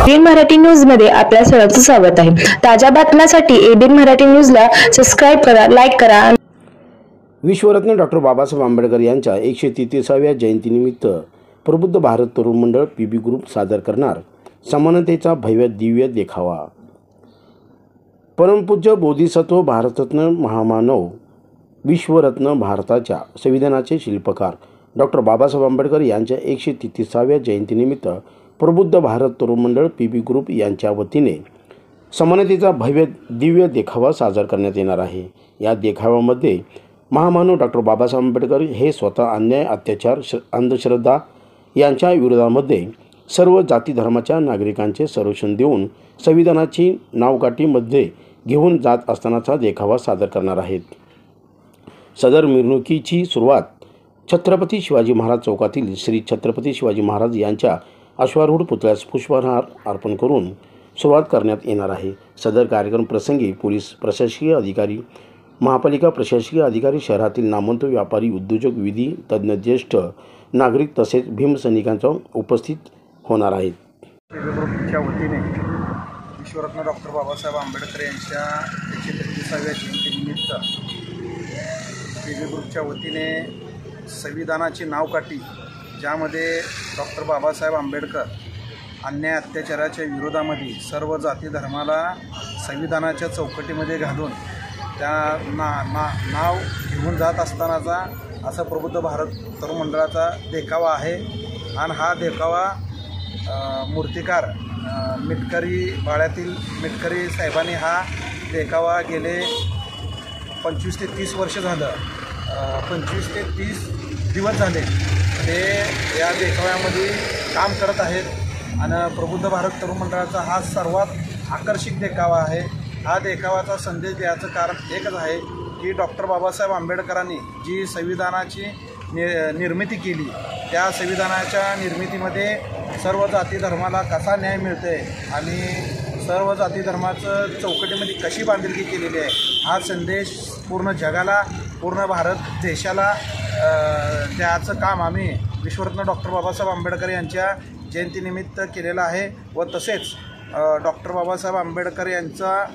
ABN Marathi news मध्ये आपल्या सर्वांचं स्वागत आहे। ताज्या बातम्यांसाठी एबीएन मराठी न्यूजला सबस्क्राइब करा, लाईक करा। विश्वरत्न डॉक्टर बाबासाहेब आंबेडकर यांच्या 133व्या जयंतीनिमित्त प्रबुद्ध भारत तरुण मंडळ पीबी ग्रुप सादर करणार समानतेचा भव्य दिव्य देखावा। परमपूज्य बोधिसत्व भारतरत्न महामानव विश्वरत्न भारताच्या संविधानाचे शिल्पकार डॉक्टर बाबासाहेब आंबेडकर यांच्या 133व्या जयंतीनिमित्त प्रबुद्ध भारत तरुण मंडळ पीबी ग्रुप यांच्या वतीने समानतेचा भव्य दिव्य देखावा सादर करण्यात येणार आहे। या देखाव्यामध्ये महामानव डॉक्टर बाबासाहेब आंबेडकर हे स्वतः अन्याय, अत्याचार, अंधश्रद्धा यांच्या विरोधामध्ये सर्व जाती धर्माच्या नागरिकांचे संरक्षण देऊन संविधानाची नावकाठीमध्ये घेऊन जात असतानाचा देखावा सादर करणार आहेत। सदर मिरवणुकीची सुरुवात छत्रपती शिवाजी महाराज चौकातील श्री छत्रपती शिवाजी महाराज यांच्या अश्वारूढ पुतळ्यास पुष्पहार अर्पण करून सुरुवात करण्यात येणार आहे। सदर कार्यक्रम प्रसंगी पोलीस प्रशासकीय अधिकारी, महापालिका प्रशासकीय अधिकारी, शहरातील नामवंत व्यापारी, उद्योजक, विधी तज्ज्ञ, ज्येष्ठ नागरिक तसेच भीमसैनिकांचा उपस्थित होणार आहेत। ग्रुपच्या वतीने विश्वरत्न डॉक्टर बाबासाहेब आंबेडकर यांच्या 133व्या जयंतीनिमित्त पीबी ग्रुपच्या वतीने संविधानाची नावकाठी, ज्यामध्ये डॉक्टर बाबासाहेब आंबेडकर अन्याय अत्याचाराच्या विरोधामध्ये सर्व जाती धर्माला संविधानाच्या चौकटीमध्ये घालून त्या नाव घेऊन जात असतानाचा असा प्रबुद्ध भारत तरुण मंडळाचा देखावा आहे। आणि हा देखावा मूर्तिकार मिटकरी बाळ्यातील मिटकरी साहेबांनी हा देखावा गेले 25 ते 30 वर्ष झालं, 25 ते 30 दिवस झाले ते या देखाव्यामध्ये काम करत आहेत। आणि प्रबुद्ध भारत तरुण मंडळाचा हा सर्वात आकर्षक देखावा आहे। हा देखावाचा संदेश द्यायचं कारण एकच आहे की डॉक्टर बाबासाहेब आंबेडकरांनी जी संविधानाची निर्मिती केली, त्या संविधानाच्या निर्मितीमध्ये सर्व जाती धर्माला कसा न्याय मिळते आणि सर्व जाती धर्माचं चौकटीमध्ये कशी बांधिलकी केलेली आहे, हा संदेश पूर्ण जगाला, पूर्ण भारत देशाला त्याचं काम आम्ही विश्वरत्न डॉक्टर बाबासाहेब आंबेडकर यांच्या जयंतीनिमित्त केलेलं आहे। व तसेच डॉक्टर बाबासाहेब आंबेडकर यांचा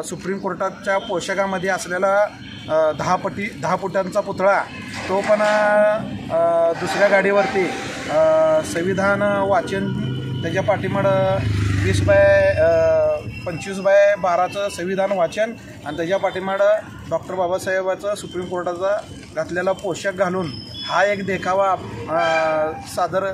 सुप्रीम कोर्टाच्या पोशाखामध्ये असलेला 10 फुटांचा पुतळा, तो पण दुसऱ्या गाडीवरती संविधान वाचन, त्याच्या पाठीमागं 20/25/12चं संविधान वाचन आणि त्याच्या पाठीमागं डॉक्टर बाबासाहेबाचं सुप्रीम कोर्टाचा घातलेला पोशाख घालून हा एक देखावा सादर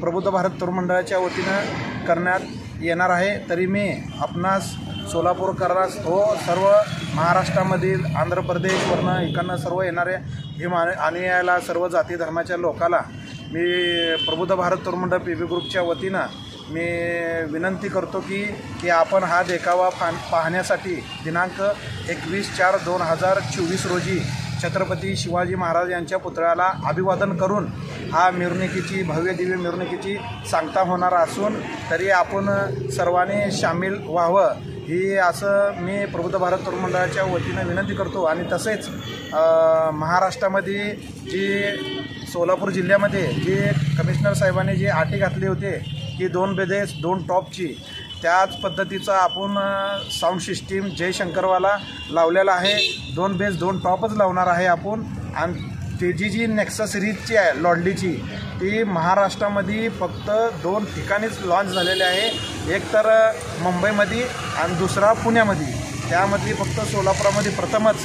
प्रबुद्ध भारत तरुण मंडळाच्या वतीनं करण्यात येणार आहे। तरी मी आपणास सोलापूरकरांस सर्व महाराष्ट्रामधील, आंध्र प्रदेशवरनं इकडनं सर्व येणारे भीम अनुयायाला, सर्व जाती धर्माच्या लोकाला मी प्रबुद्ध भारत तरुण मंडळ पीबी ग्रुपच्या वतीनं मी विनंती करतो की आपण हा देखावा पाहण्यासाठी दिनांक 21/4/2024 रोजी छत्रपती शिवाजी महाराज यांच्या पुतळ्याला अभिवादन करून हा मिरवणुकीची, भव्य दिव्य मिरवणुकीची सांगता होणार असून तरी आपण सर्वांनी सामील व्हावं ही असं मी प्रबुद्ध भारत तरुण मंडळाच्या वतीनं विनंती करतो। आणि तसेच महाराष्ट्रामध्ये जी सोलापूर जिल्ह्यामध्ये जे कमिशनर साहेबांनी जे अटी घातली होते की 2 बेस 2 टॉपची, त्याच पद्धतीचा आपण साऊंड सिस्टीम जयशंकरवाला लावलेला आहे। 2 बेस 2 टॉपच लावणार आहे आपण। आणि त्याची जी नेक्सा सिरीजची आहे लॉडलीची, ती महाराष्ट्रामध्ये फक्त 2 ठिकाणीच लॉन्च झालेली आहे, एक तर मुंबईमध्ये आणि दुसरा पुण्यामध्ये। त्यामध्ये फक्त सोलापुरामध्ये प्रथमच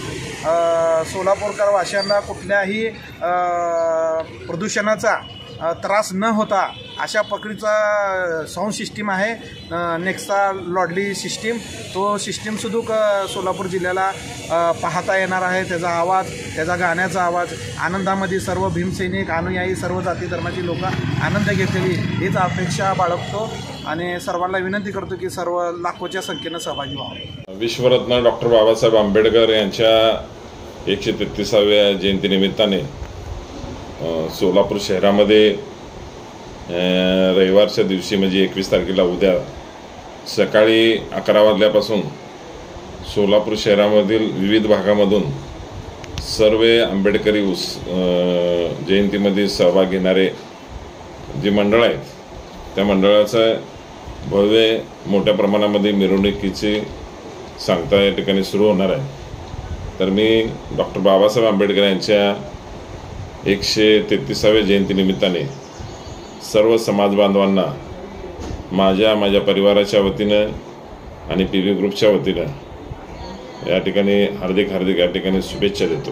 सोलापूरकर वासियांना कुठल्याही प्रदूषणाचा त्रास न होता अशा प्रकारचा साऊंड सिस्टीम आहे नेक्सा लॉडली सिस्टीम। तो सिस्टीमसुद्धा सोलापूर जिल्ह्याला पाहता येणार आहे। त्याचा आवाज, त्याचा गाण्याचा आवाज, आनंदामध्ये सर्व भीमसैनिक, अनुयायी, सर्व जाती धर्माची लोक आनंद घेतलेली हीच अपेक्षा बाळगतो आणि सर्वांना विनंती करतो की सर्व लाखोच्या संख्येनं सहभागी व्हावे। विश्वरत्न डॉक्टर बाबासाहेब आंबेडकर यांच्या 133व्या जयंतीनिमित्ताने सोलापूर शहरामध्ये रविवारच्या दिवशी म्हणजे 21 तारखेला उद्या सकाळी 11 वाजल्यापासून सोलापूर शहरामधील विविध भागामधून सर्व आंबेडकरी जयंतीमध्ये सहभाग घेणारे जे मंडळ आहेत त्या मंडळाचं भव्य मोठ्या प्रमाणामध्ये मिरवणुकीची सांगता या ठिकाणी सुरू होणार आहे. तर मी डॉक्टर बाबासाहेब आंबेडकर यांच्या 133व्या जयंतीनिमित्ताने सर्व समाज बांधवांना माझ्या परिवाराच्या वतीनं आणि PB ग्रुपच्या वतीनं या ठिकाणी हार्दिक या ठिकाणी शुभेच्छा देतो.